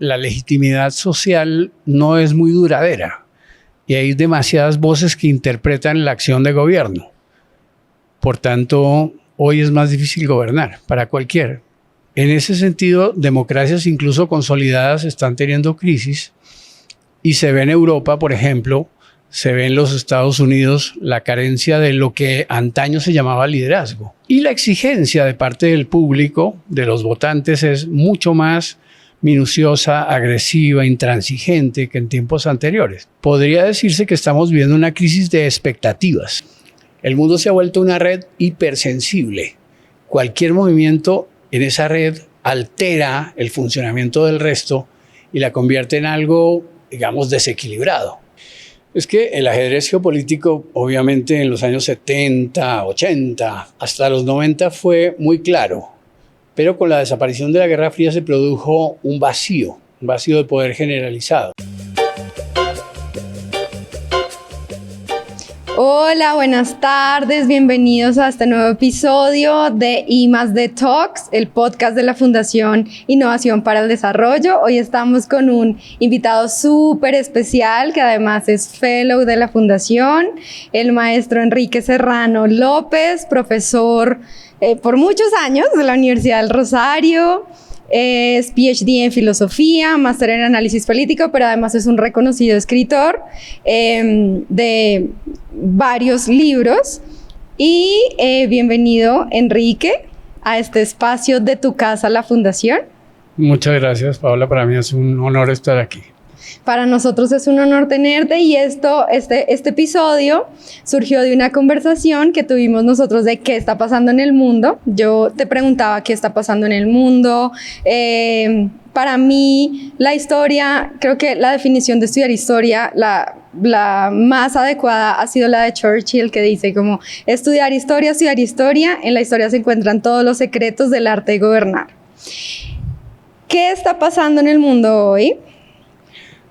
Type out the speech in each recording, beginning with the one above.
La legitimidad social no es muy duradera y hay demasiadas voces que interpretan la acción de gobierno. Por tanto, hoy es más difícil gobernar para cualquiera. En ese sentido, democracias incluso consolidadas están teniendo crisis y se ve en Europa, por ejemplo, se ve en los Estados Unidos la carencia de lo que antaño se llamaba liderazgo. Y la exigencia de parte del público, de los votantes, es mucho más minuciosa, agresiva, intransigente que en tiempos anteriores. Podría decirse que estamos viviendo una crisis de expectativas. El mundo se ha vuelto una red hipersensible. Cualquier movimiento en esa red altera el funcionamiento del resto y la convierte en algo, digamos, desequilibrado. Es que el ajedrez geopolítico, obviamente en los años 70, 80, hasta los 90 fue muy claro, pero con la desaparición de la Guerra Fría se produjo un vacío de poder generalizado. Hola, buenas tardes, bienvenidos a este nuevo episodio de I+D Talks, el podcast de la Fundación Innovación para el Desarrollo. Hoy estamos con un invitado súper especial que además es fellow de la Fundación, el maestro Enrique Serrano López, profesor por muchos años de la Universidad del Rosario. Es PhD en filosofía, máster en análisis político, pero además es un reconocido escritor de varios libros. Y bienvenido, Enrique, a este espacio de tu casa, la Fundación. Muchas gracias, Paola. Para mí es un honor estar aquí. Para nosotros es un honor tenerte y este episodio surgió de una conversación que tuvimos nosotros de qué está pasando en el mundo. Yo te preguntaba qué está pasando en el mundo. Para mí, la historia, creo que la definición de estudiar historia, la más adecuada ha sido la de Churchill, que dice como estudiar historia, en la historia se encuentran todos los secretos del arte de gobernar. ¿Qué está pasando en el mundo hoy?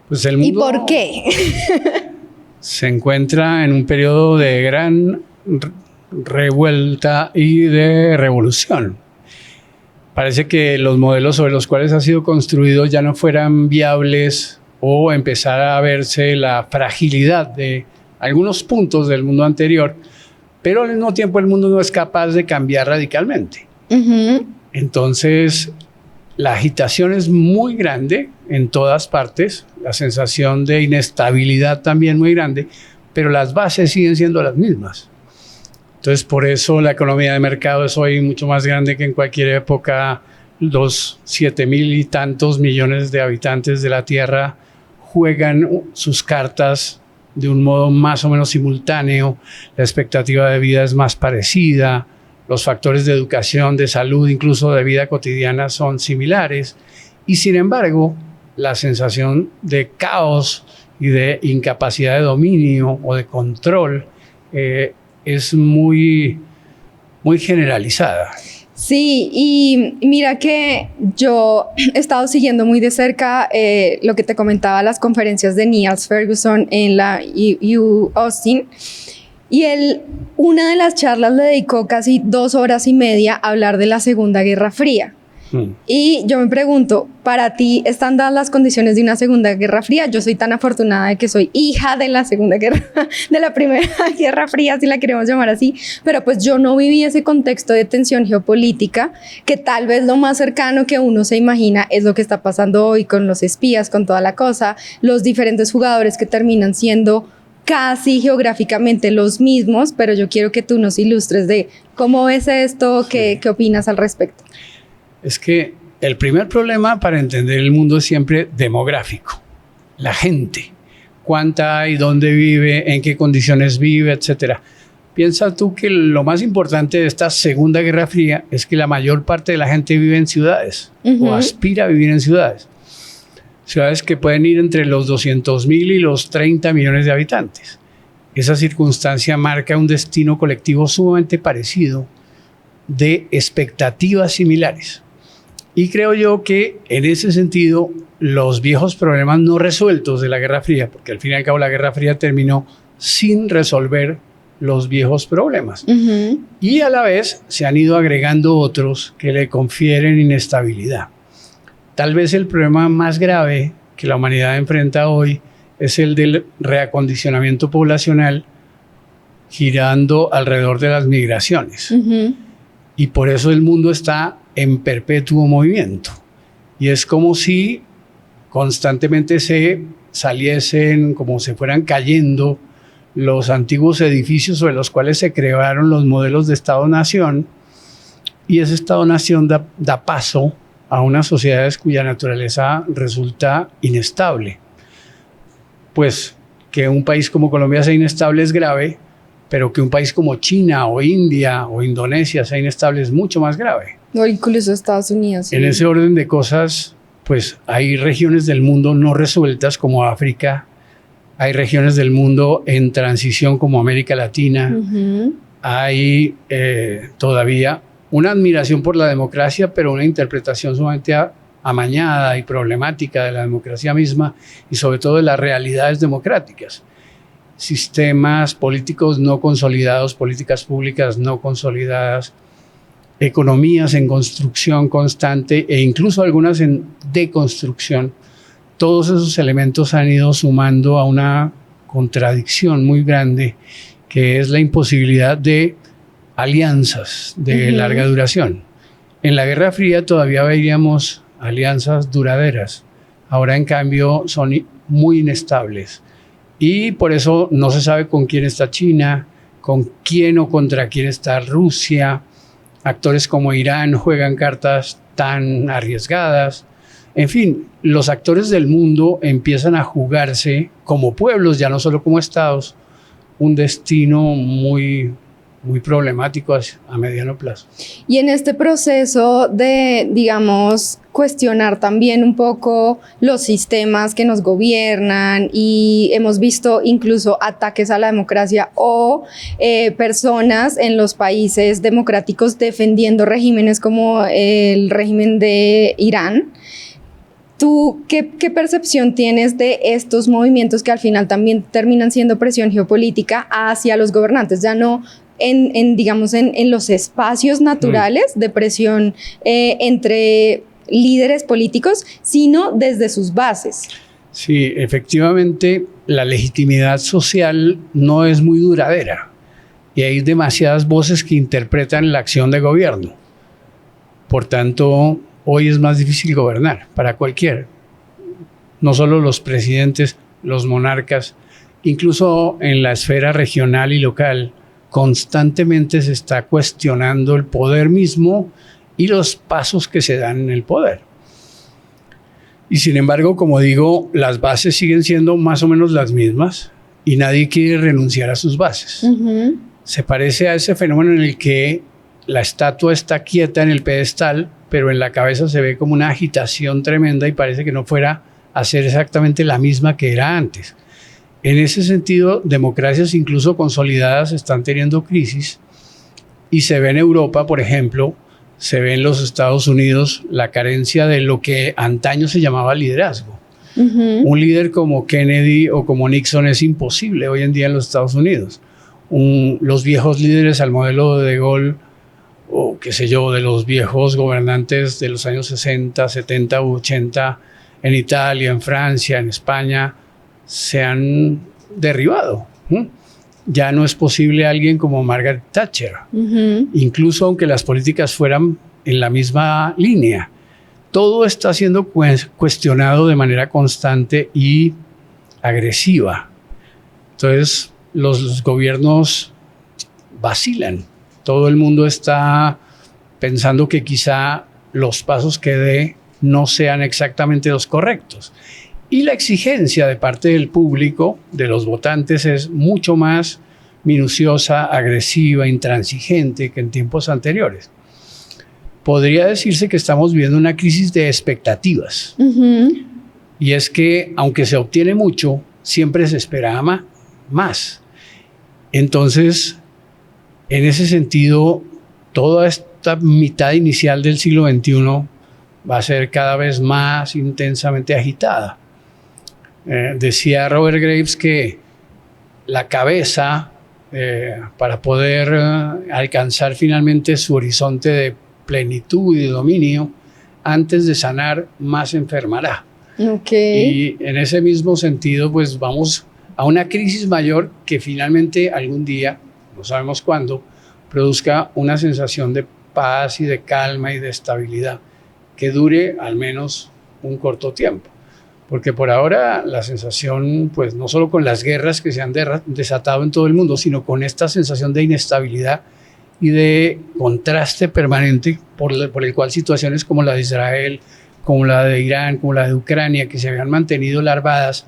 Pues el mundo, ¿y por qué? Se encuentra en un periodo de gran revuelta y de revolución. Parece que los modelos sobre los cuales ha sido construido ya no fueran viables o empezar a verse la fragilidad de algunos puntos del mundo anterior, pero al mismo tiempo el mundo no es capaz de cambiar radicalmente. Entonces, la agitación es muy grande en todas partes, la sensación de inestabilidad también muy grande, pero las bases siguen siendo las mismas. Entonces, por eso la economía de mercado es hoy mucho más grande que en cualquier época. Los 7,000 y tantos millones de habitantes de la Tierra juegan sus cartas de un modo más o menos simultáneo. La expectativa de vida es más parecida. Los factores de educación, de salud, incluso de vida cotidiana son similares. Y sin embargo, la sensación de caos y de incapacidad de dominio o de control es muy, muy generalizada. Sí, y mira que yo he estado siguiendo muy de cerca lo que te comentaba, las conferencias de Niels Ferguson en la U Austin. Y él, una de las charlas le dedicó casi 2 horas y media a hablar de la Segunda Guerra Fría. Y yo me pregunto, ¿para ti están dadas las condiciones de una Segunda Guerra Fría? Yo soy tan afortunada de que soy hija de la Segunda Guerra, de la Primera Guerra Fría, si la queremos llamar así, pero pues yo no viví ese contexto de tensión geopolítica, que tal vez lo más cercano que uno se imagina es lo que está pasando hoy con los espías, con toda la cosa, los diferentes jugadores que terminan siendo casi geográficamente los mismos, pero yo quiero que tú nos ilustres de cómo ves esto, qué opinas al respecto. Es que el primer problema para entender el mundo es siempre demográfico. La gente, cuánta hay, dónde vive, en qué condiciones vive, etc. Piensa tú que lo más importante de esta Segunda Guerra Fría es que la mayor parte de la gente vive en ciudades o aspira a vivir en ciudades. Ciudades que pueden ir entre los 200,000 y los 30 millones de habitantes. Esa circunstancia marca un destino colectivo sumamente parecido, de expectativas similares. Y creo yo que en ese sentido los viejos problemas no resueltos de la Guerra Fría, porque al fin y al cabo la Guerra Fría terminó sin resolver los viejos problemas. Y a la vez se han ido agregando otros que le confieren inestabilidad. Tal vez el problema más grave que la humanidad enfrenta hoy es el del reacondicionamiento poblacional girando alrededor de las migraciones. Y por eso el mundo está en perpetuo movimiento. Y es como si constantemente se saliesen, como se fueran cayendo los antiguos edificios sobre los cuales se crearon los modelos de Estado-Nación, y ese Estado-Nación da paso a unas sociedades cuya naturaleza resulta inestable. Pues que un país como Colombia sea inestable es grave, pero que un país como China o India o Indonesia sea inestable es mucho más grave. O incluso Estados Unidos. En ese orden de cosas, pues hay regiones del mundo no resueltas como África, hay regiones del mundo en transición como América Latina, hay todavía una admiración por la democracia, pero una interpretación sumamente amañada y problemática de la democracia misma y sobre todo de las realidades democráticas. Sistemas políticos no consolidados, políticas públicas no consolidadas, economías en construcción constante e incluso algunas en deconstrucción. Todos esos elementos han ido sumando a una contradicción muy grande, que es la imposibilidad de alianzas de larga duración. En la Guerra Fría todavía veíamos alianzas duraderas. Ahora, en cambio, son muy inestables. Y por eso no se sabe con quién está China, con quién o contra quién está Rusia. Actores como Irán juegan cartas tan arriesgadas. En fin, los actores del mundo empiezan a jugarse como pueblos, ya no solo como estados, un destino muy problemático a mediano plazo. Y en este proceso de, digamos, cuestionar también un poco los sistemas que nos gobiernan, y hemos visto incluso ataques a la democracia o personas en los países democráticos defendiendo regímenes como el régimen de Irán. ¿Tú qué percepción tienes de estos movimientos que al final también terminan siendo presión geopolítica hacia los gobernantes? Ya no digamos, en los espacios naturales de presión entre líderes políticos, sino desde sus bases. Sí, efectivamente, la legitimidad social no es muy duradera y hay demasiadas voces que interpretan la acción de gobierno. Por tanto, hoy es más difícil gobernar para cualquiera. No solo los presidentes, los monarcas, incluso en la esfera regional y local, constantemente se está cuestionando el poder mismo y los pasos que se dan en el poder. Y sin embargo, como digo, las bases siguen siendo más o menos las mismas y nadie quiere renunciar a sus bases. Se parece a ese fenómeno en el que la estatua está quieta en el pedestal, pero en la cabeza se ve como una agitación tremenda y parece que no fuera a ser exactamente la misma que era antes. En ese sentido, democracias incluso consolidadas están teniendo crisis y se ve en Europa, por ejemplo, se ve en los Estados Unidos la carencia de lo que antaño se llamaba liderazgo. Un líder como Kennedy o como Nixon es imposible hoy en día en los Estados Unidos. Los viejos líderes al modelo de Gaulle o qué sé yo, de los viejos gobernantes de los años 60, 70 u 80 en Italia, en Francia, en España, se han derribado. Ya no es posible alguien como Margaret Thatcher, incluso aunque las políticas fueran en la misma línea. Todo está siendo cuestionado de manera constante y agresiva. Entonces, los gobiernos vacilan. Todo el mundo está pensando que quizá los pasos que dé no sean exactamente los correctos. Y la exigencia de parte del público, de los votantes, es mucho más minuciosa, agresiva, intransigente que en tiempos anteriores. Podría decirse que estamos viviendo una crisis de expectativas. Y es que, aunque se obtiene mucho, siempre se espera más. Entonces, en ese sentido, toda esta mitad inicial del siglo XXI va a ser cada vez más intensamente agitada. Decía Robert Graves que la cabeza, para poder alcanzar finalmente su horizonte de plenitud y de dominio, antes de sanar, más enfermará. Ok. Y en ese mismo sentido, pues vamos a una crisis mayor que finalmente algún día, no sabemos cuándo, produzca una sensación de paz y de calma y de estabilidad que dure al menos un corto tiempo. Porque por ahora la sensación, pues no solo con las guerras que se han desatado en todo el mundo, sino con esta sensación de inestabilidad y de contraste permanente por el cual situaciones como la de Israel, como la de Irán, como la de Ucrania, que se habían mantenido larvadas,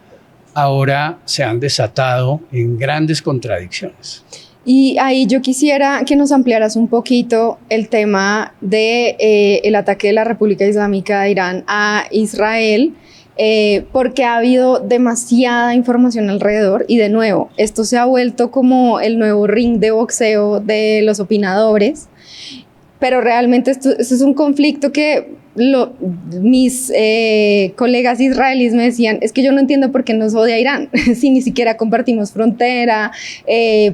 ahora se han desatado en grandes contradicciones. Y ahí yo quisiera que nos ampliaras un poquito el tema de el ataque de la República Islámica de Irán a Israel, porque ha habido demasiada información alrededor y de nuevo, esto se ha vuelto como el nuevo ring de boxeo de los opinadores, pero realmente esto es un conflicto que mis colegas israelíes me decían, es que yo no entiendo por qué nos odia Irán, si ni siquiera compartimos frontera,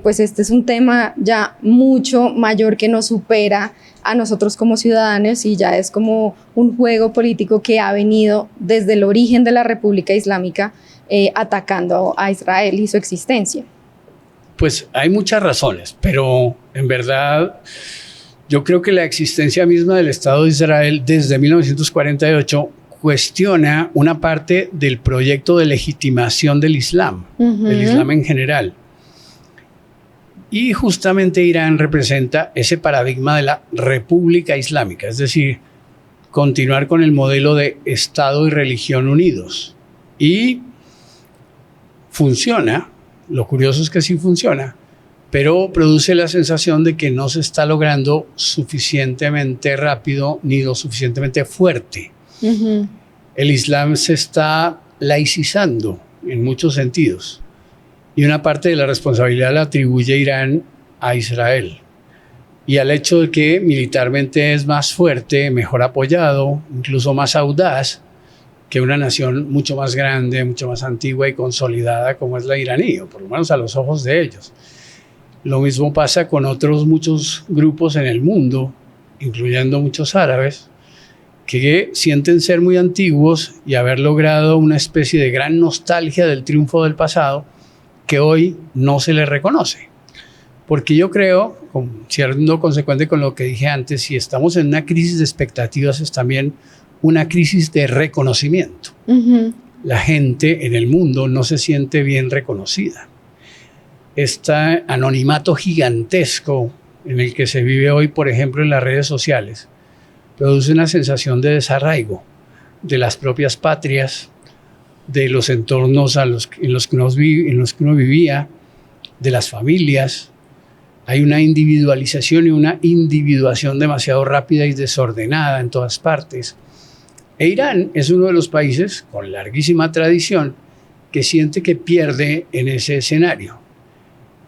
pues este es un tema ya mucho mayor que nos supera a nosotros como ciudadanos y ya es como un juego político que ha venido desde el origen de la República Islámica atacando a Israel y su existencia. Pues hay muchas razones, pero en verdad yo creo que la existencia misma del Estado de Israel desde 1948 cuestiona una parte del proyecto de legitimación del Islam en general. Y justamente Irán representa ese paradigma de la República Islámica, es decir, continuar con el modelo de Estado y religión unidos. Y funciona, lo curioso es que sí funciona, pero produce la sensación de que no se está logrando suficientemente rápido ni lo suficientemente fuerte. El Islam se está laicizando en muchos sentidos y una parte de la responsabilidad la atribuye Irán a Israel y al hecho de que militarmente es más fuerte, mejor apoyado, incluso más audaz que una nación mucho más grande, mucho más antigua y consolidada como es la iraní, o por lo menos a los ojos de ellos. Lo mismo pasa con otros muchos grupos en el mundo, incluyendo muchos árabes, que sienten ser muy antiguos y haber logrado una especie de gran nostalgia del triunfo del pasado que hoy no se les reconoce. Porque yo creo, siendo consecuente con lo que dije antes, si estamos en una crisis de expectativas, es también una crisis de reconocimiento. La gente en el mundo no se siente bien reconocida. Este anonimato gigantesco en el que se vive hoy, por ejemplo, en las redes sociales, produce una sensación de desarraigo de las propias patrias, de los entornos en los que uno vivía, de las familias. Hay una individualización y una individuación demasiado rápida y desordenada en todas partes. E Irán es uno de los países con larguísima tradición que siente que pierde en ese escenario.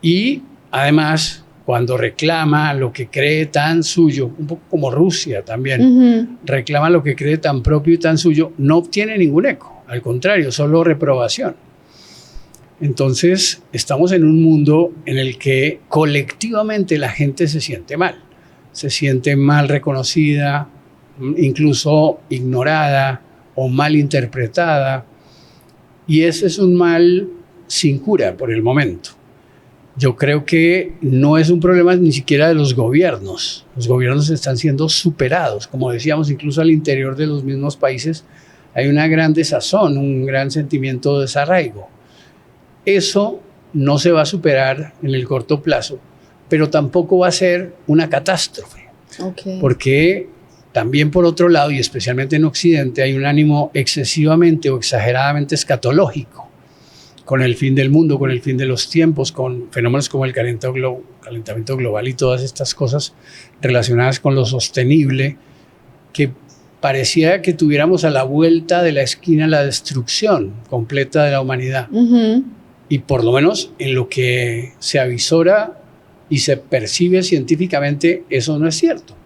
Y además, cuando reclama lo que cree tan suyo, un poco como Rusia también, reclama lo que cree tan propio y tan suyo, no obtiene ningún eco, al contrario, solo reprobación. Entonces, estamos en un mundo en el que colectivamente la gente se siente mal reconocida, incluso ignorada o mal interpretada, y ese es un mal sin cura por el momento. Yo creo que no es un problema ni siquiera de los gobiernos. Los gobiernos están siendo superados. Como decíamos, incluso al interior de los mismos países hay una gran desazón, un gran sentimiento de desarraigo. Eso no se va a superar en el corto plazo, pero tampoco va a ser una catástrofe. Porque también por otro lado, y especialmente en Occidente, hay un ánimo excesivamente o exageradamente escatológico con el fin del mundo, con el fin de los tiempos, con fenómenos como el calentamiento global y todas estas cosas relacionadas con lo sostenible, que parecía que tuviéramos a la vuelta de la esquina la destrucción completa de la humanidad. Y por lo menos en lo que se avisora y se percibe científicamente, eso no es cierto.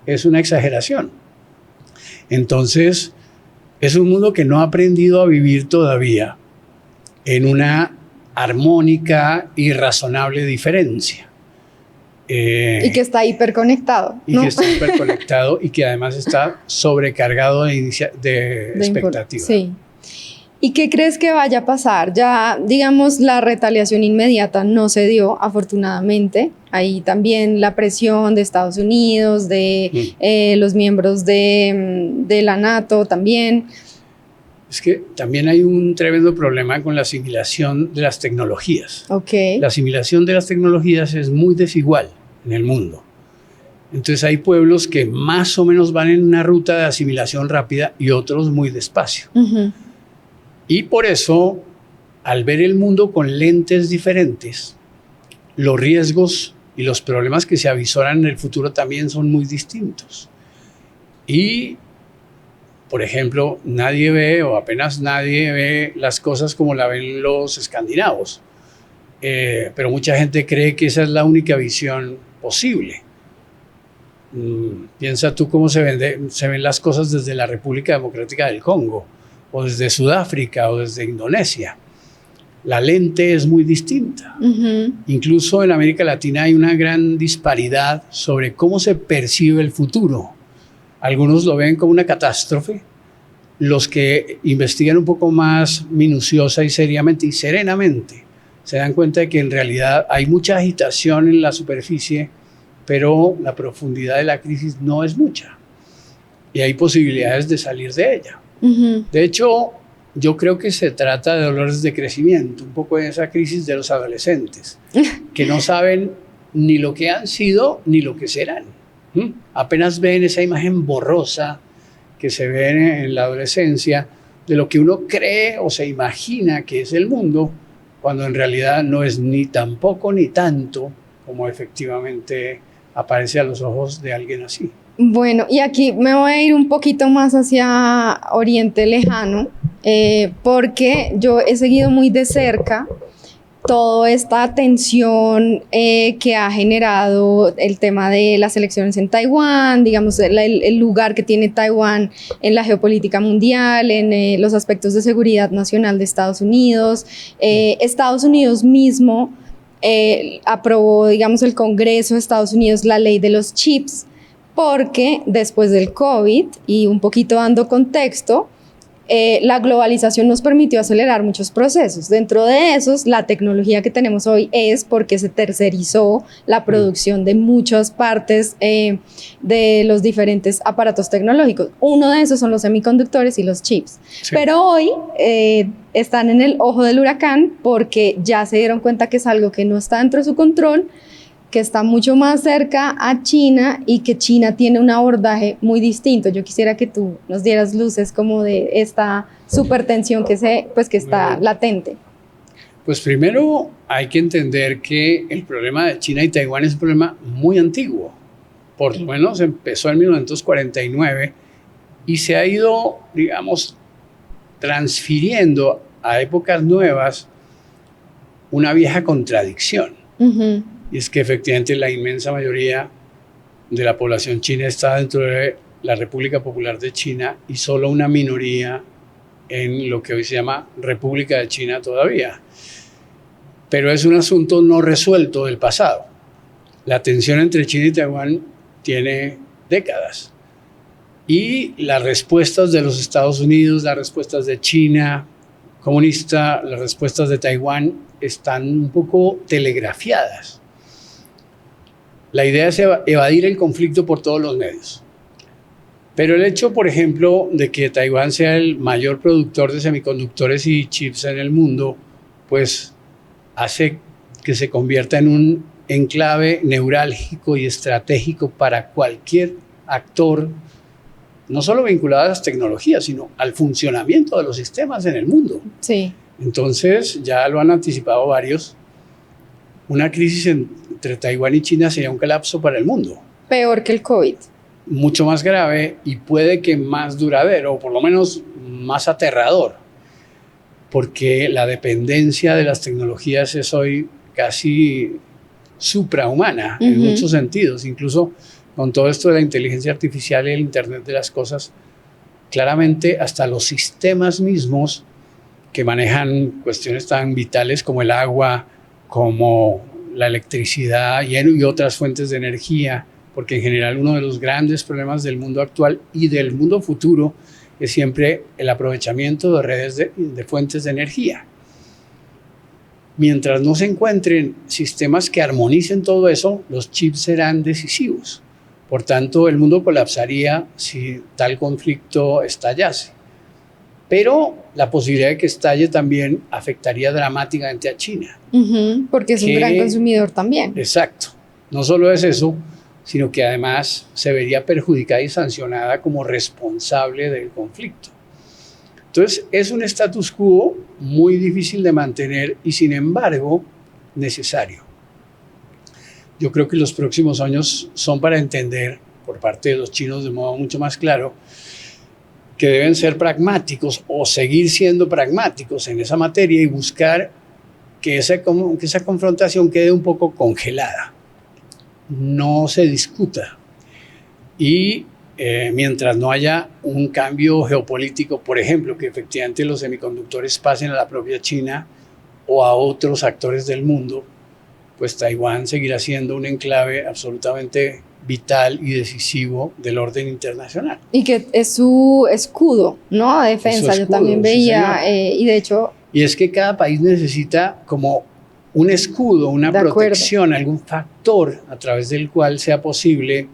Es una exageración. Entonces, es un mundo que no ha aprendido a vivir todavía en una armónica y razonable diferencia. Y que está hiperconectado. Y que está hiperconectado y que además está sobrecargado de expectativas. Sí. ¿Y qué crees que vaya a pasar? Ya, digamos, la retaliación inmediata no se dio, afortunadamente. Ahí también la presión de Estados Unidos, de los miembros de la NATO también. Es que también hay un tremendo problema con la asimilación de las tecnologías. Okay. La asimilación de las tecnologías es muy desigual en el mundo. Entonces hay pueblos que más o menos van en una ruta de asimilación rápida y otros muy despacio. Y por eso, al ver el mundo con lentes diferentes, los riesgos y los problemas que se avisoran en el futuro también son muy distintos. Y, por ejemplo, nadie ve o apenas nadie ve las cosas como la ven los escandinavos. Pero mucha gente cree que esa es la única visión posible. Piensa tú cómo se ven las cosas desde la República Democrática del Congo, o desde Sudáfrica, o desde Indonesia. La lente es muy distinta. Incluso en América Latina hay una gran disparidad sobre cómo se percibe el futuro. Algunos lo ven como una catástrofe. Los que investigan un poco más minuciosa y seriamente y serenamente se dan cuenta de que en realidad hay mucha agitación en la superficie, pero la profundidad de la crisis no es mucha. Y hay posibilidades de salir de ella. De hecho, yo creo que se trata de dolores de crecimiento, un poco de esa crisis de los adolescentes, que no saben ni lo que han sido ni lo que serán. Apenas ven esa imagen borrosa que se ve en la adolescencia de lo que uno cree o se imagina que es el mundo, cuando en realidad no es ni tampoco ni tanto como efectivamente aparece a los ojos de alguien así. Bueno, y aquí me voy a ir un poquito más hacia Oriente Lejano, porque yo he seguido muy de cerca toda esta tensión que ha generado el tema de las elecciones en Taiwán, digamos, el lugar que tiene Taiwán en la geopolítica mundial, en los aspectos de seguridad nacional de Estados Unidos. Estados Unidos mismo aprobó, digamos, el Congreso de Estados Unidos la ley de los chips, porque después del COVID, y un poquito dando contexto, la globalización nos permitió acelerar muchos procesos. Dentro de esos, la tecnología que tenemos hoy es porque se tercerizó la producción de muchas partes de los diferentes aparatos tecnológicos. Uno de esos son los semiconductores y los chips. Sí. Pero hoy están en el ojo del huracán porque ya se dieron cuenta que es algo que no está dentro de su control, que está mucho más cerca a China y que China tiene un abordaje muy distinto. Yo quisiera que tú nos dieras luces como de esta supertensión que está latente. Pues primero hay que entender que el problema de China y Taiwán es un problema muy antiguo. Por lo menos empezó en 1949 y se ha ido, digamos, transfiriendo a épocas nuevas una vieja contradicción. Y es que efectivamente la inmensa mayoría de la población china está dentro de la República Popular de China y solo una minoría en lo que hoy se llama República de China todavía. Pero es un asunto no resuelto del pasado. La tensión entre China y Taiwán tiene décadas. Y las respuestas de los Estados Unidos, las respuestas de China comunista, las respuestas de Taiwán están un poco telegrafiadas. La idea es evadir el conflicto por todos los medios. Pero el hecho, por ejemplo, de que Taiwán sea el mayor productor de semiconductores y chips en el mundo, pues hace que se convierta en un enclave neurálgico y estratégico para cualquier actor, no solo vinculado a las tecnologías, sino al funcionamiento de los sistemas en el mundo. Sí. Entonces, ya lo han anticipado varios, una crisis entre Taiwán y China sería un colapso para el mundo. Peor que el COVID. Mucho más grave y puede que más duradero, o por lo menos más aterrador, porque la dependencia de las tecnologías es hoy casi suprahumana en muchos sentidos, incluso con todo esto de la inteligencia artificial y el Internet de las cosas, claramente hasta los sistemas mismos que manejan cuestiones tan vitales como el agua, como la electricidad y otras fuentes de energía, porque en general uno de los grandes problemas del mundo actual y del mundo futuro es siempre el aprovechamiento de redes de fuentes de energía. Mientras no se encuentren sistemas que armonicen todo eso, los chips serán decisivos. Por tanto, el mundo colapsaría si tal conflicto estallase. Pero la posibilidad de que estalle también afectaría dramáticamente a China. Porque es un gran consumidor también. Exacto. No solo es eso, sino que además se vería perjudicada y sancionada como responsable del conflicto. Entonces, es un status quo muy difícil de mantener y, sin embargo, necesario. Yo creo que los próximos años son para entender, por parte de los chinos de modo mucho más claro, que deben ser pragmáticos o seguir siendo pragmáticos en esa materia y buscar que esa confrontación quede un poco congelada, no se discuta. Y mientras no haya un cambio geopolítico, por ejemplo, que efectivamente los semiconductores pasen a la propia China o a otros actores del mundo, pues Taiwán seguirá siendo un enclave absolutamente vital y decisivo del orden internacional. Y que es su escudo, ¿no? De defensa, escudo, yo también veía, sí, y de hecho... Y es que cada país necesita como un escudo, una protección, algún factor a través del cual sea posible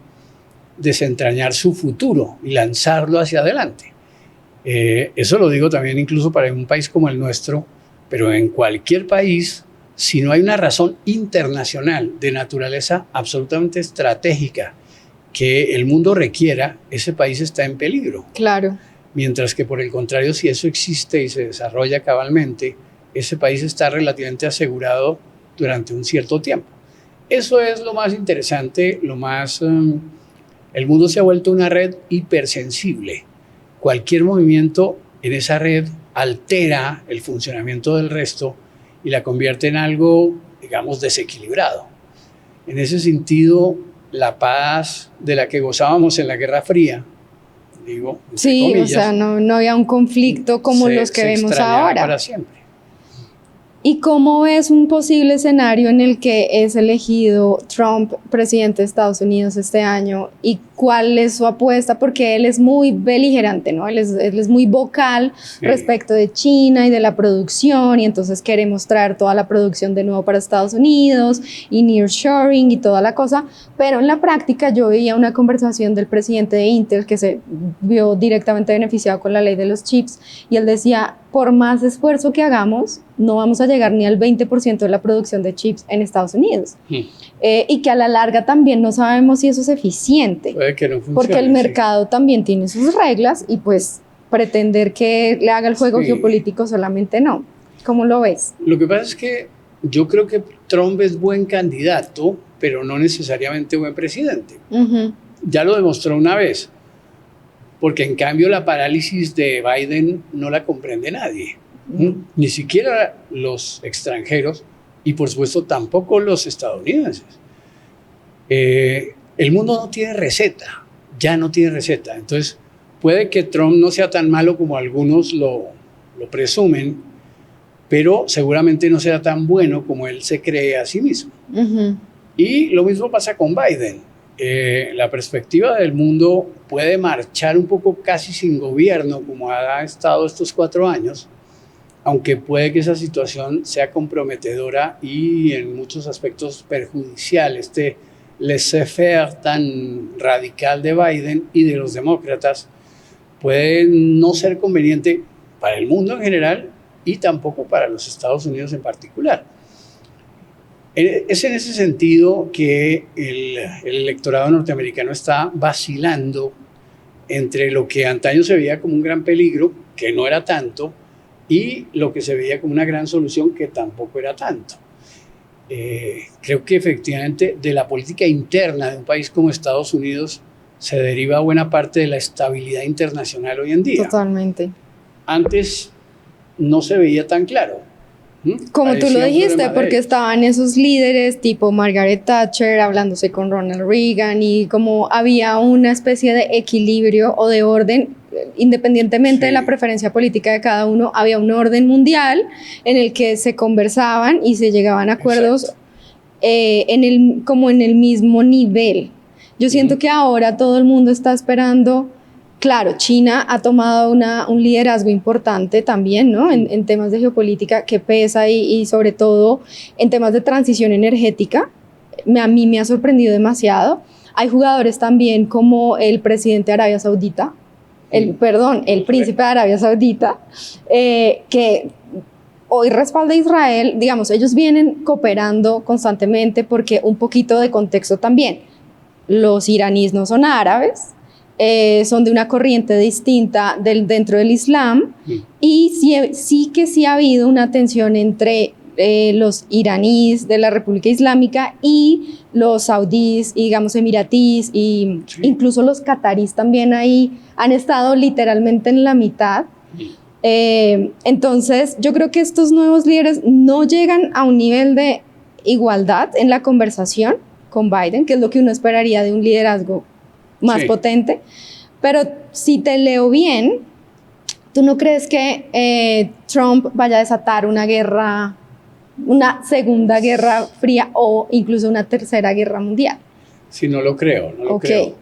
desentrañar su futuro y lanzarlo hacia adelante. Eso lo digo también incluso para un país como el nuestro, pero en cualquier país, si no hay una razón internacional de naturaleza absolutamente estratégica que el mundo requiera, ese país está en peligro. Claro. Mientras que por el contrario, si eso existe y se desarrolla cabalmente, ese país está relativamente asegurado durante un cierto tiempo. Eso es lo más interesante, lo más... el mundo se ha vuelto una red hipersensible. Cualquier movimiento en esa red altera el funcionamiento del resto y la convierte en algo, digamos, desequilibrado. En ese sentido, la paz de la que gozábamos en la Guerra Fría, digo, sí, comillas, o sea, no había un conflicto como los que vemos ahora. Para siempre. ¿Y cómo es un posible escenario en el que es elegido Trump presidente de Estados Unidos este año? ¿Y cuál es su apuesta? Porque él es muy beligerante, ¿no? Él es muy vocal respecto de China y de la producción, y entonces quiere mostrar toda la producción de nuevo para Estados Unidos y nearshoring y toda la cosa. Pero en la práctica yo veía una conversación del presidente de Intel que se vio directamente beneficiado con la ley de los chips, y él decía, por más esfuerzo que hagamos, no vamos a llegar ni al 20% de la producción de chips en Estados Unidos. Y que a la larga también no sabemos si eso es eficiente. Puede que no funcione, porque el mercado también tiene sus reglas y pues pretender que le haga el juego geopolítico solamente no. ¿Cómo lo ves? Lo que pasa es que yo creo que Trump es buen candidato, pero no necesariamente buen presidente. Ya lo demostró una vez. Porque en cambio la parálisis de Biden no la comprende nadie, ni siquiera los extranjeros y por supuesto tampoco los estadounidenses. El mundo no tiene receta, ya no tiene receta. Entonces puede que Trump no sea tan malo como algunos lo presumen, pero seguramente no será tan bueno como él se cree a sí mismo. Y lo mismo pasa con Biden. La perspectiva del mundo puede marchar un poco casi sin gobierno, como ha estado estos 4 años, aunque puede que esa situación sea comprometedora y en muchos aspectos perjudicial. Este laissez-faire tan radical de Biden y de los demócratas puede no ser conveniente para el mundo en general y tampoco para los Estados Unidos en particular. Es en ese sentido que el electorado norteamericano está vacilando entre lo que antaño se veía como un gran peligro, que no era tanto, y lo que se veía como una gran solución, que tampoco era tanto. Creo que efectivamente de la política interna de un país como Estados Unidos se deriva buena parte de la estabilidad internacional hoy en día. Totalmente. Antes no se veía tan claro. Como tú lo dijiste, porque estaban esos líderes tipo Margaret Thatcher hablándose con Ronald Reagan, y como había una especie de equilibrio o de orden, independientemente de la preferencia política de cada uno, había un orden mundial en el que se conversaban y se llegaban a acuerdos. como en el mismo nivel. Yo siento que ahora todo el mundo está esperando. Claro, China ha tomado un liderazgo importante también, ¿no? En temas de geopolítica que pesa y sobre todo en temas de transición energética. A mí me ha sorprendido demasiado. Hay jugadores también como el presidente de Arabia Saudita, el príncipe de Arabia Saudita, que hoy respalda a Israel. Digamos, ellos vienen cooperando constantemente porque un poquito de contexto también. Los iraníes no son árabes. Son de una corriente distinta dentro del Islam y sí ha habido una tensión entre los iraníes de la República Islámica y los saudíes y digamos emiratíes y incluso los catarís también ahí han estado literalmente en la mitad. Entonces yo creo que estos nuevos líderes no llegan a un nivel de igualdad en la conversación con Biden, que es lo que uno esperaría de un liderazgo más potente, pero si te leo bien, ¿tú no crees que Trump vaya a desatar una guerra, una segunda guerra fría o incluso una tercera guerra mundial? Sí, no lo creo, no lo creo.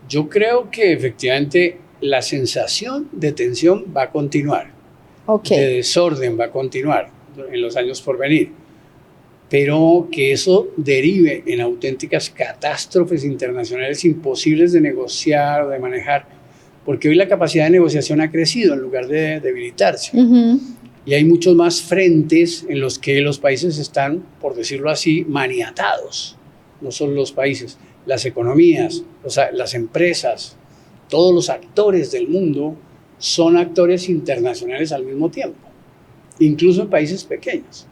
Yo creo que efectivamente la sensación de tensión va a continuar, de desorden va a continuar en los años por venir. Pero que eso derive en auténticas catástrofes internacionales imposibles de negociar o de manejar, porque hoy la capacidad de negociación ha crecido en lugar de debilitarse. Y hay muchos más frentes en los que los países están, por decirlo así, maniatados. No solo los países, las economías, las empresas, todos los actores del mundo son actores internacionales al mismo tiempo, incluso en países pequeños.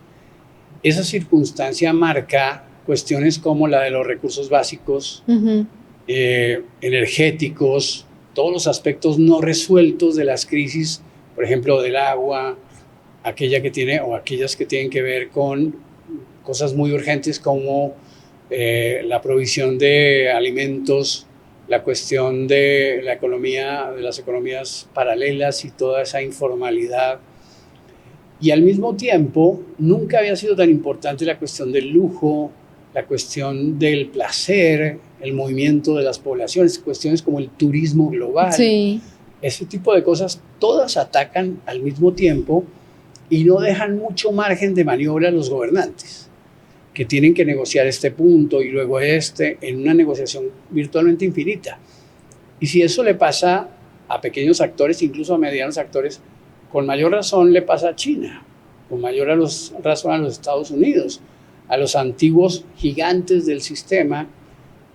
Esa circunstancia marca cuestiones como la de los recursos básicos, energéticos, todos los aspectos no resueltos de las crisis, por ejemplo, del agua, aquellas que tienen que ver con cosas muy urgentes como la provisión de alimentos, la cuestión de la economía, de las economías paralelas y toda esa informalidad. Y al mismo tiempo, nunca había sido tan importante la cuestión del lujo, la cuestión del placer, el movimiento de las poblaciones, cuestiones como el turismo global. Sí. Ese tipo de cosas, todas atacan al mismo tiempo y no dejan mucho margen de maniobra a los gobernantes, que tienen que negociar este punto y luego en una negociación virtualmente infinita. Y si eso le pasa a pequeños actores, incluso a medianos actores, con mayor razón le pasa a China, con mayor razón a los Estados Unidos, a los antiguos gigantes del sistema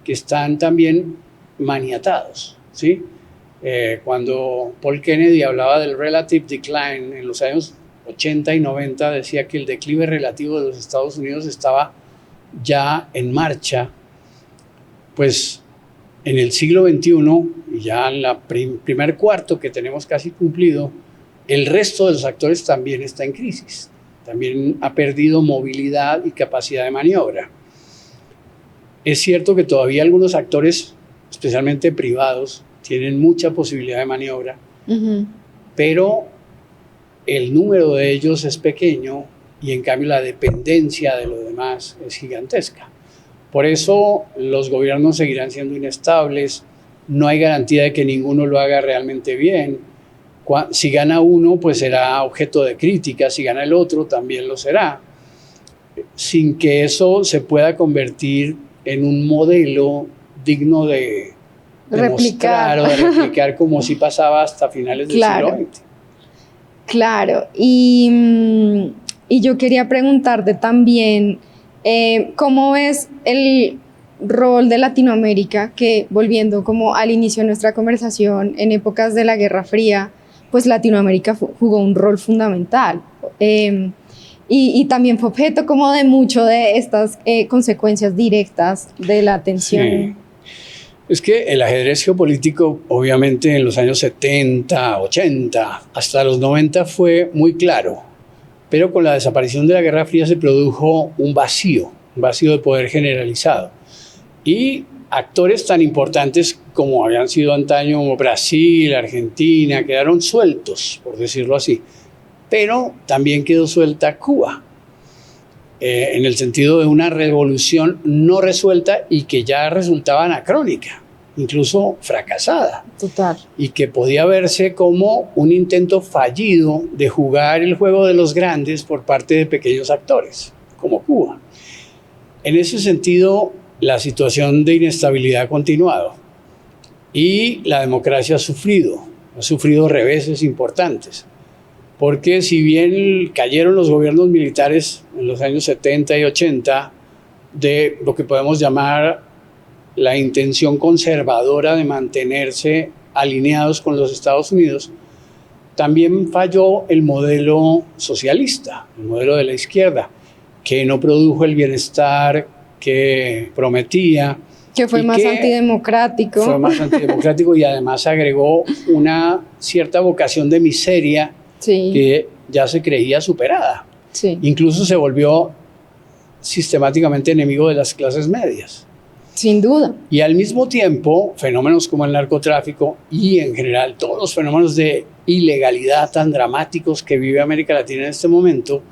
que están también maniatados, ¿sí? Cuando Paul Kennedy hablaba del relative decline en los años 80 y 90, decía que el declive relativo de los Estados Unidos estaba ya en marcha, pues en el siglo XXI, y ya en la primer cuarto que tenemos casi cumplido, el resto de los actores también está en crisis, también ha perdido movilidad y capacidad de maniobra. Es cierto que todavía algunos actores, especialmente privados, tienen mucha posibilidad de maniobra, pero el número de ellos es pequeño y en cambio la dependencia de lo demás es gigantesca. Por eso los gobiernos seguirán siendo inestables, no hay garantía de que ninguno lo haga realmente bien. Si gana uno, pues será objeto de crítica, si gana el otro, también lo será, sin que eso se pueda convertir en un modelo digno de mostrar o de replicar como si pasaba hasta finales del siglo XX. Claro, y yo quería preguntarte también, ¿cómo ves el rol de Latinoamérica, que volviendo como al inicio de nuestra conversación, en épocas de la Guerra Fría, pues Latinoamérica jugó un rol fundamental y también fue objeto como de mucho de estas consecuencias directas de la tensión? Sí. Es que el ajedrez geopolítico, obviamente en los años 70, 80, hasta los 90 fue muy claro, pero con la desaparición de la Guerra Fría se produjo un vacío de poder generalizado. Y actores tan importantes como habían sido antaño, como Brasil, Argentina, quedaron sueltos, por decirlo así. Pero también quedó suelta Cuba. en el sentido de una revolución no resuelta y que ya resultaba anacrónica, incluso fracasada. Total. Y que podía verse como un intento fallido de jugar el juego de los grandes por parte de pequeños actores, como Cuba. En ese sentido, la situación de inestabilidad ha continuado y la democracia ha sufrido reveses importantes. Porque si bien cayeron los gobiernos militares en los años 70 y 80 de lo que podemos llamar la intención conservadora de mantenerse alineados con los Estados Unidos, también falló el modelo socialista, el modelo de la izquierda, que no produjo el bienestar que prometía. Que fue más antidemocrático. Fue más antidemocrático y además agregó una cierta vocación de miseria, sí, que ya se creía superada. Sí. Incluso se volvió sistemáticamente enemigo de las clases medias. Sin duda. Y al mismo tiempo, fenómenos como el narcotráfico y en general todos los fenómenos de ilegalidad tan dramáticos que vive América Latina en este momento,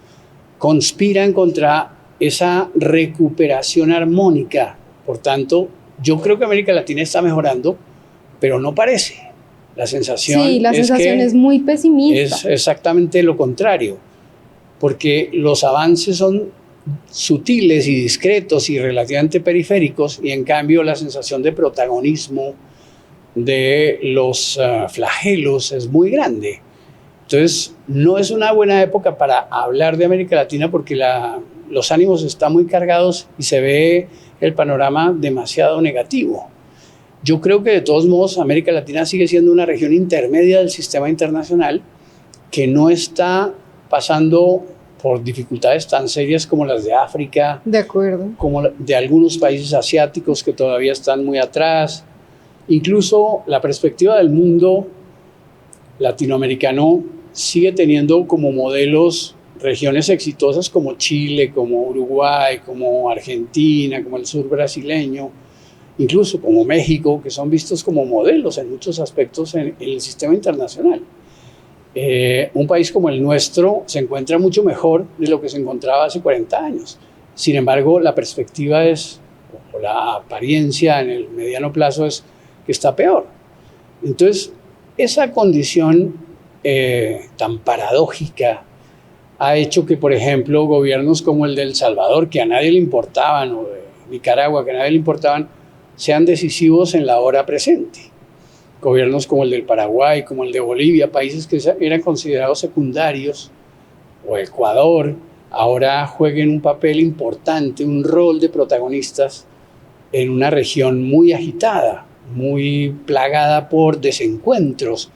conspiran contra esa recuperación armónica. Por tanto, yo creo que América Latina está mejorando, pero no parece. La sensación, sí, la sensación es muy pesimista. Es exactamente lo contrario, porque los avances son sutiles y discretos y relativamente periféricos, y en cambio la sensación de protagonismo de los flagelos es muy grande. Entonces, no es una buena época para hablar de América Latina porque los ánimos están muy cargados y se ve el panorama demasiado negativo. Yo creo que de todos modos América Latina sigue siendo una región intermedia del sistema internacional que no está pasando por dificultades tan serias como las de África, de acuerdo, como de algunos países asiáticos que todavía están muy atrás. Incluso la perspectiva del mundo latinoamericano sigue teniendo como modelos regiones exitosas como Chile, como Uruguay, como Argentina, como el sur brasileño, incluso como México, que son vistos como modelos en muchos aspectos en el sistema internacional. Un país como el nuestro se encuentra mucho mejor de lo que se encontraba hace 40 años. Sin embargo, la perspectiva o la apariencia en el mediano plazo es que está peor. Entonces, esa condición tan paradójica ha hecho que, por ejemplo, gobiernos como el de El Salvador, que a nadie le importaban, o de Nicaragua, que a nadie le importaban, sean decisivos en la hora presente. Gobiernos como el del Paraguay, como el de Bolivia, países que eran considerados secundarios, o Ecuador, ahora jueguen un papel importante, un rol de protagonistas en una región muy agitada, muy plagada por desencuentros,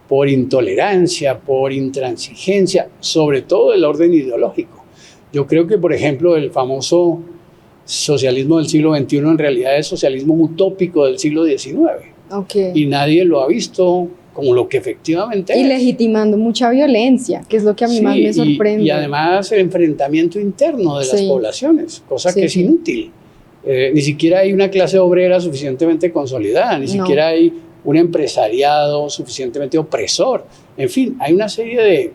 por intolerancia, por intransigencia, sobre todo del orden ideológico. Yo creo que, por ejemplo, el famoso socialismo del siglo XXI en realidad es socialismo utópico del siglo XIX. Okay. Y nadie lo ha visto como lo que efectivamente es. Y legitimando mucha violencia, que es lo que a mí más me sorprende. Y además el enfrentamiento interno de las poblaciones, cosa que es inútil. Ni siquiera hay una clase obrera suficientemente consolidada, ni siquiera hay un empresariado suficientemente opresor. En fin, hay una serie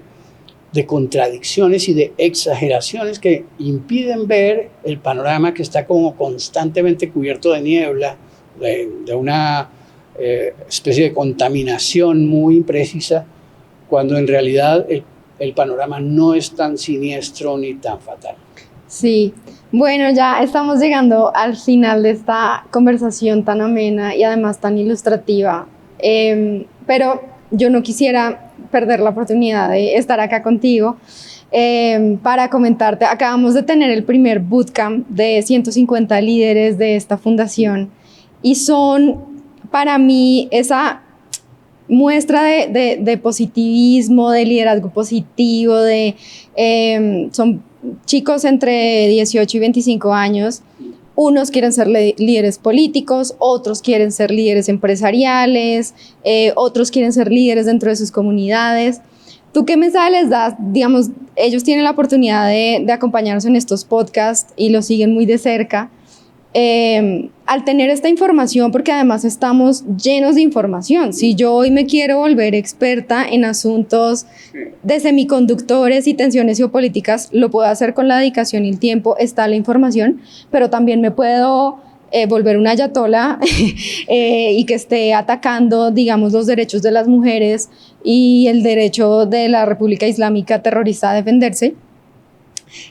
de contradicciones y de exageraciones que impiden ver el panorama que está como constantemente cubierto de niebla, de una especie de contaminación muy imprecisa, cuando en realidad el panorama no es tan siniestro ni tan fatal. Sí, bueno, ya estamos llegando al final de esta conversación tan amena y además tan ilustrativa, pero yo no quisiera perder la oportunidad de estar acá contigo para comentarte. Acabamos de tener el primer bootcamp de 150 líderes de esta fundación y son para mí esa muestra de positivismo, de liderazgo positivo, son chicos entre 18 y 25 años. Unos quieren ser líderes políticos, otros quieren ser líderes empresariales, otros quieren ser líderes dentro de sus comunidades. ¿Tú qué mensaje les das? Digamos, ellos tienen la oportunidad de acompañarnos en estos podcasts y los siguen muy de cerca. al tener esta información, porque además estamos llenos de información, si yo hoy me quiero volver experta en asuntos de semiconductores y tensiones geopolíticas, lo puedo hacer con la dedicación y el tiempo, está la información, pero también me puedo volver una ayatola y que esté atacando, digamos, los derechos de las mujeres y el derecho de la República Islámica terrorista a defenderse.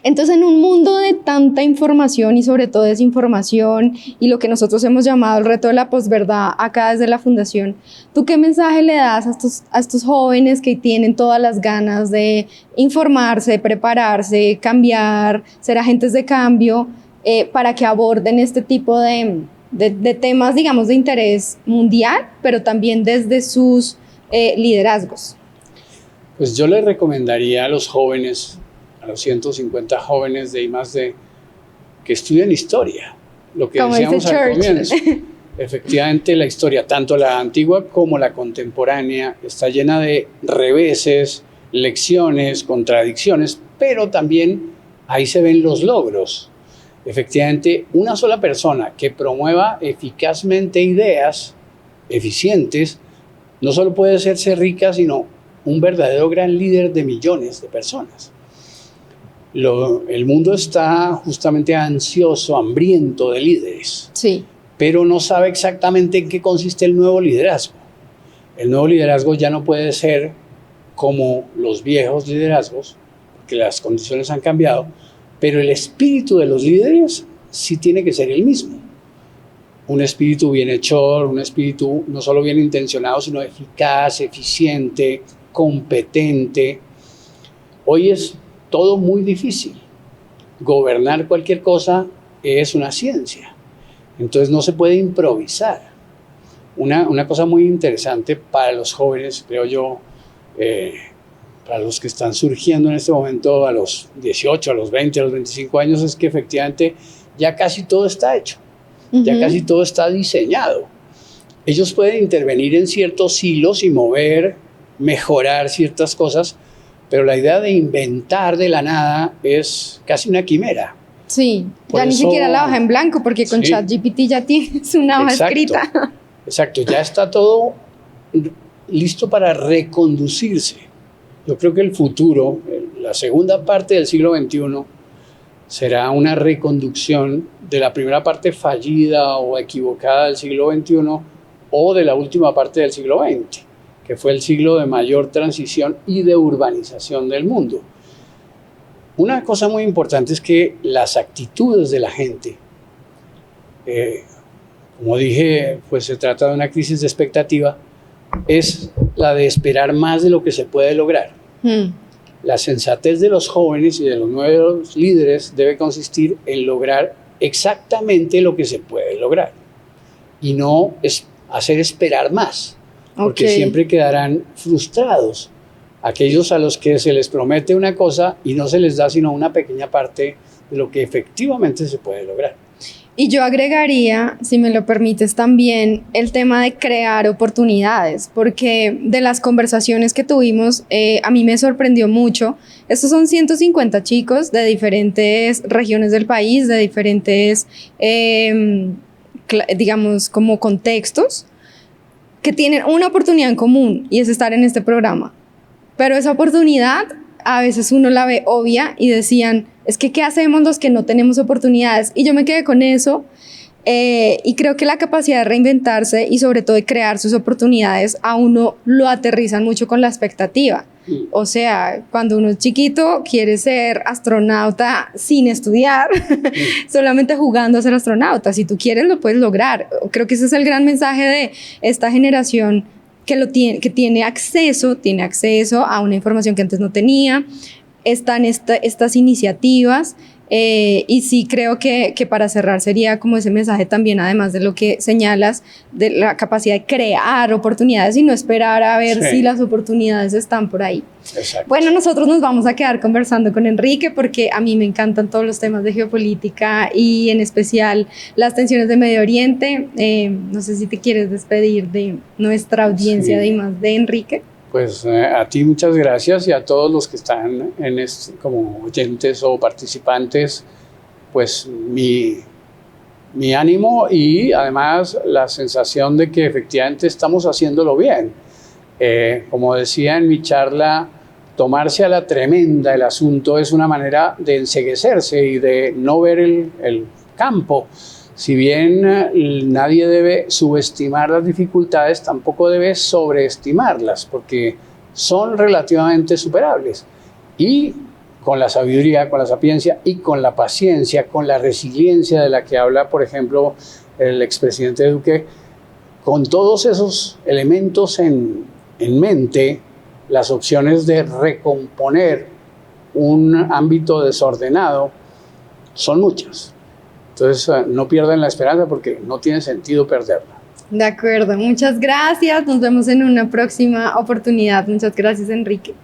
Entonces, en un mundo de tanta información y sobre todo desinformación y lo que nosotros hemos llamado el reto de la posverdad acá desde la Fundación, ¿tú qué mensaje le das a estos jóvenes que tienen todas las ganas de informarse, prepararse, cambiar, ser agentes de cambio, para que aborden este tipo de temas, digamos, de interés mundial, pero también desde sus liderazgos? Pues yo les recomendaría a los jóvenes, a los 150 jóvenes de I+D, que estudien historia, lo que como decíamos dice al Church. comienzo. Efectivamente, la historia, tanto la antigua como la contemporánea, está llena de reveses, lecciones, contradicciones, pero también ahí se ven los logros. Efectivamente, una sola persona que promueva eficazmente ideas eficientes, no solo puede hacerse rica, sino un verdadero gran líder de millones de personas. El mundo está justamente ansioso, hambriento de líderes, Sí. pero no sabe exactamente en qué consiste el nuevo liderazgo. El nuevo liderazgo ya no puede ser como los viejos liderazgos, porque las condiciones han cambiado, pero el espíritu de los líderes sí tiene que ser el mismo. Un espíritu bienhechor, un espíritu no solo bien intencionado, sino eficaz, eficiente, competente. Hoy es todo muy difícil. Gobernar cualquier cosa es una ciencia. Entonces no se puede improvisar. Una cosa muy interesante para los jóvenes, creo yo, para los que están surgiendo en este momento a los 18, a los 20, a los 25 años, es que efectivamente ya casi todo está hecho, ya casi todo está diseñado. Ellos pueden intervenir en ciertos hilos y mover, mejorar ciertas cosas, pero la idea de inventar de la nada es casi una quimera. Sí, Por ya ni eso, siquiera la hoja en blanco, porque con sí. ChatGPT ya tienes una hoja escrita. Exacto, ya está todo listo para reconducirse. Yo creo que el futuro, la segunda parte del siglo XXI, será una reconducción de la primera parte fallida o equivocada del siglo XXI o de la última parte del siglo XX, que fue el siglo de mayor transición y de urbanización del mundo. Una cosa muy importante es que las actitudes de la gente, como dije, pues se trata de una crisis de expectativa, es la de esperar más de lo que se puede lograr. La sensatez de los jóvenes y de los nuevos líderes debe consistir en lograr exactamente lo que se puede lograr y no hacer esperar más, porque siempre quedarán frustrados aquellos a los que se les promete una cosa y no se les da sino una pequeña parte de lo que efectivamente se puede lograr. Y yo agregaría, si me lo permites también, el tema de crear oportunidades, porque de las conversaciones que tuvimos, a mí me sorprendió mucho. Estos son 150 chicos de diferentes regiones del país, de diferentes, digamos, como contextos, que tienen una oportunidad en común y es estar en este programa. Pero esa oportunidad a veces uno la ve obvia y decían, es que ¿qué hacemos los que no tenemos oportunidades? Y yo me quedé con eso y creo que la capacidad de reinventarse y sobre todo de crear sus oportunidades a uno lo aterrizan mucho con la expectativa. O sea, cuando uno es chiquito quiere ser astronauta sin estudiar, solamente jugando a ser astronauta. Si tú quieres lo puedes lograr. Creo que ese es el gran mensaje de esta generación que tiene acceso a una información que antes no tenía. Están estas iniciativas y sí creo que para cerrar sería como ese mensaje también, además de lo que señalas, de la capacidad de crear oportunidades y no esperar a ver si las oportunidades están por ahí. Exacto. Bueno, nosotros nos vamos a quedar conversando con Enrique porque a mí me encantan todos los temas de geopolítica y en especial las tensiones de Medio Oriente. No sé si te quieres despedir de nuestra audiencia de I+D, Enrique. Pues a ti muchas gracias y a todos los que están como oyentes o participantes, pues mi mi ánimo y además la sensación de que efectivamente estamos haciéndolo bien. Como decía en mi charla, tomarse a la tremenda el asunto es una manera de enceguecerse y de no ver el campo. Si bien nadie debe subestimar las dificultades, tampoco debe sobreestimarlas, porque son relativamente superables. Y con la sabiduría, con la sapiencia y con la paciencia, con la resiliencia de la que habla, por ejemplo, el expresidente Duque, con todos esos elementos en mente, las opciones de recomponer un ámbito desordenado son muchas. Entonces, no pierdan la esperanza porque no tiene sentido perderla. De acuerdo, muchas gracias. Nos vemos en una próxima oportunidad. Muchas gracias, Enrique.